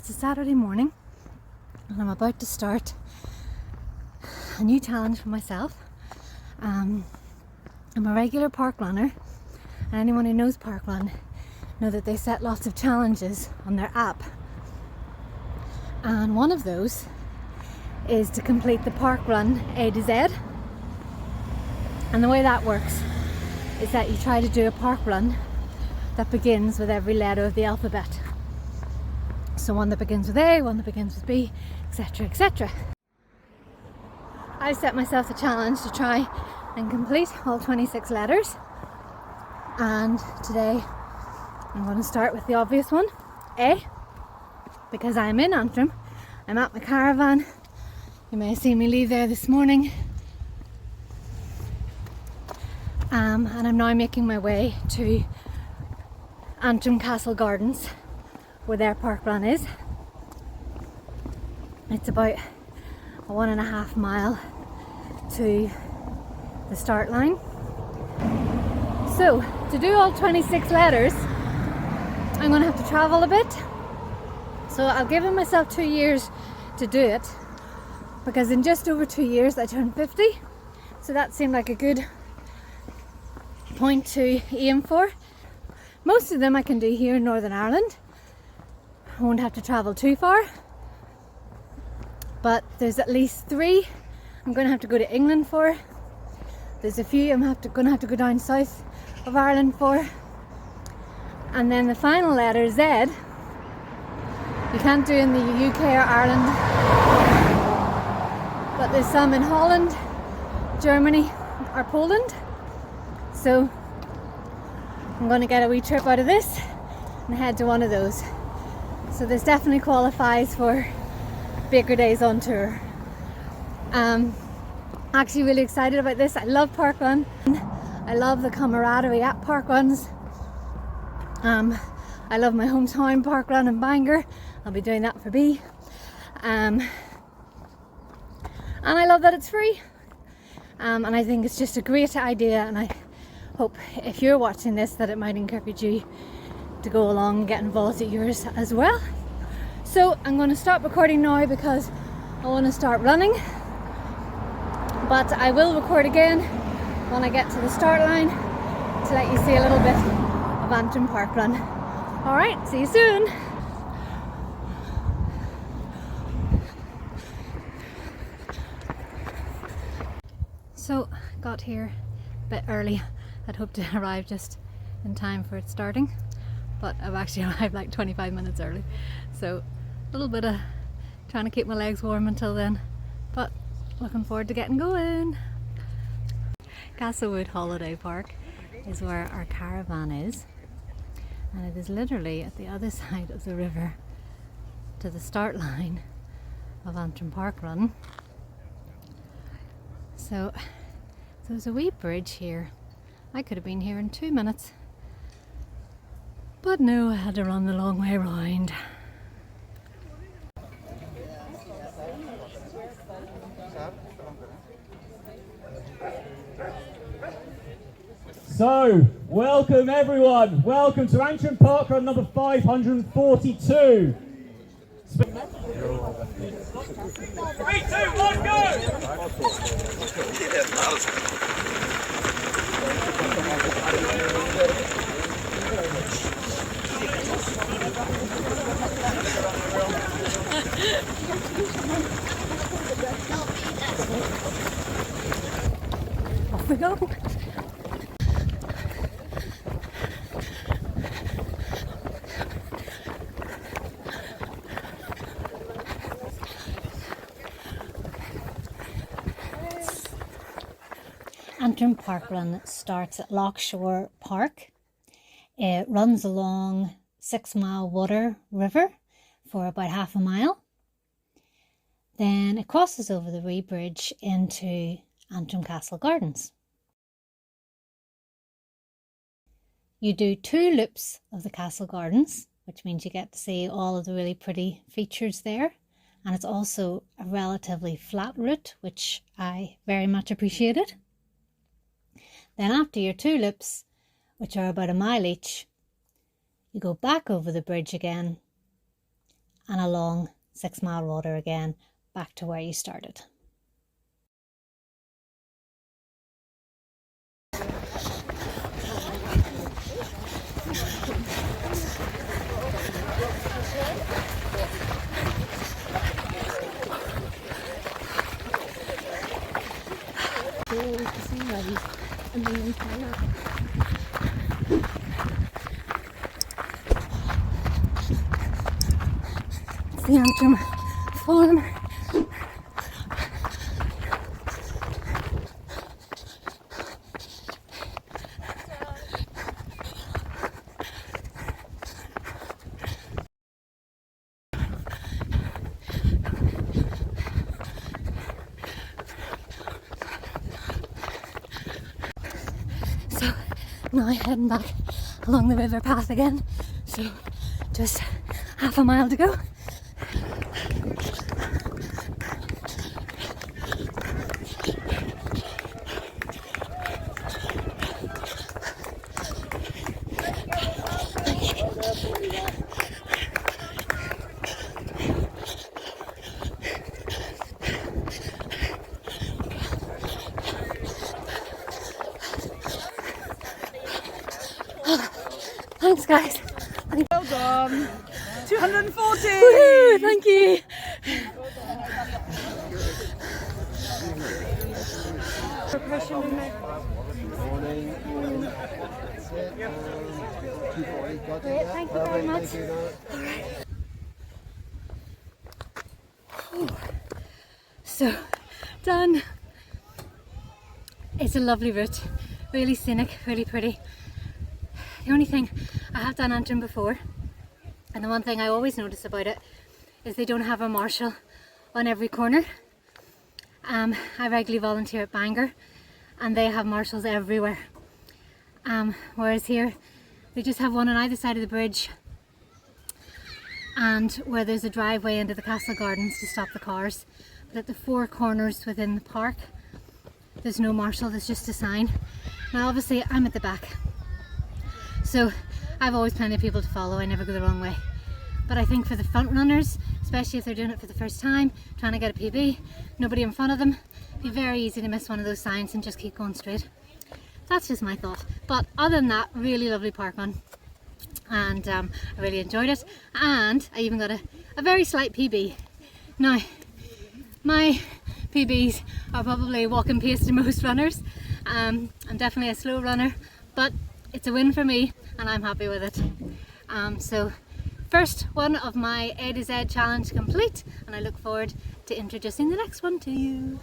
it's a Saturday morning and I'm about to start a new challenge for myself. I'm a regular park runner, and anyone who knows Parkrun know that they set lots of challenges on their app, and one of those is to complete the Parkrun A to Z. And the way that works is that you try to do a park run that begins with every letter of the alphabet. So one that begins with A, one that begins with B, etc, etc. I set myself the challenge to try and complete all 26 letters, and today I'm going to start with the obvious one, A, because I'm in Antrim. I'm at my caravan. You may have seen me leave there this morning, and I'm now making my way to Antrim Castle Gardens, where their park run is. It's about a 1.5 mile to the start line. So to do all 26 letters, I'm going to have to travel a bit. So I've given myself 2 years to do it, because in just over 2 years I turned 50. So that seemed like a good point to aim for. Most of them I can do here in Northern Ireland. I won't have to travel too far, but there's at least 3 I'm going to have to go to England for. There's a few I'm going to have to go down south of Ireland for, and then the final letter, Z, you can't do in the UK or Ireland, but there's some in Holland, Germany or Poland. So I'm going to get a wee trip out of this and head to one of those. So this definitely qualifies for Baker Days on tour. Actually really excited about this. I love Parkrun. I love the camaraderie at Parkruns. I love my hometown Parkrun in Bangor. I'll be doing that for B. And I love that it's free. And I think it's just a great idea, and I hope if you're watching this that it might encourage you to go along and get involved at yours as well. So I'm going to stop recording now because I want to start running, but I will record again when I get to the start line to let you see a little bit of Antrim Parkrun. Alright, see you soon! So, got here a bit early. I'd hoped to arrive just in time for it starting, but I've actually arrived like 25 minutes early. So a little bit of trying to keep my legs warm until then, but looking forward to getting going. Castlewood Holiday Park is where our caravan is, and it is literally at the other side of the river to the start line of Antrim Parkrun. So there's a wee bridge here. I could have been here in 2 minutes, but no, I had to run the long way round. So, welcome everyone. Welcome to Antrim Parkrun number 542. 3, 2, 1, go! Off we go! Antrim Parkrun starts at Lochshore Park. It runs along 6 Mile Water River for about half a mile. Then it crosses over the wee bridge into Antrim Castle Gardens. You do 2 loops of the Castle Gardens, which means you get to see all of the really pretty features there. And it's also a relatively flat route, which I very much appreciated. Then after your 2 loops, which are about a mile each, you go back over the bridge again and a long 6 mile water again back to where you started. It's the Antrim Farm. So now heading back along the river path again. So just half a mile to go. Thanks, guys. Well done. 240. Woohoo! Thank you. Great, thank you very much. So, done. It's a lovely route, really scenic, really pretty. The only thing, I have done Antrim before, and the one thing I always notice about it is they don't have a marshal on every corner. I regularly volunteer at Bangor and they have marshals everywhere. Whereas here, they just have one on either side of the bridge and where there's a driveway into the castle gardens to stop the cars. But at the four corners within the park, there's no marshal, there's just a sign. Now obviously I'm at the back, so I've always plenty of people to follow, I never go the wrong way. But I think for the front runners, especially if they're doing it for the first time, trying to get a PB, nobody in front of them, it'd be very easy to miss one of those signs and just keep going straight. That's just my thought. But other than that, really lovely parkrun. And I really enjoyed it. And I even got a very slight PB. Now, my PBs are probably walking pace to most runners. I'm definitely a slow runner, but it's a win for me and I'm happy with it. So first one of my A to Z challenge complete, and I look forward to introducing the next one to you.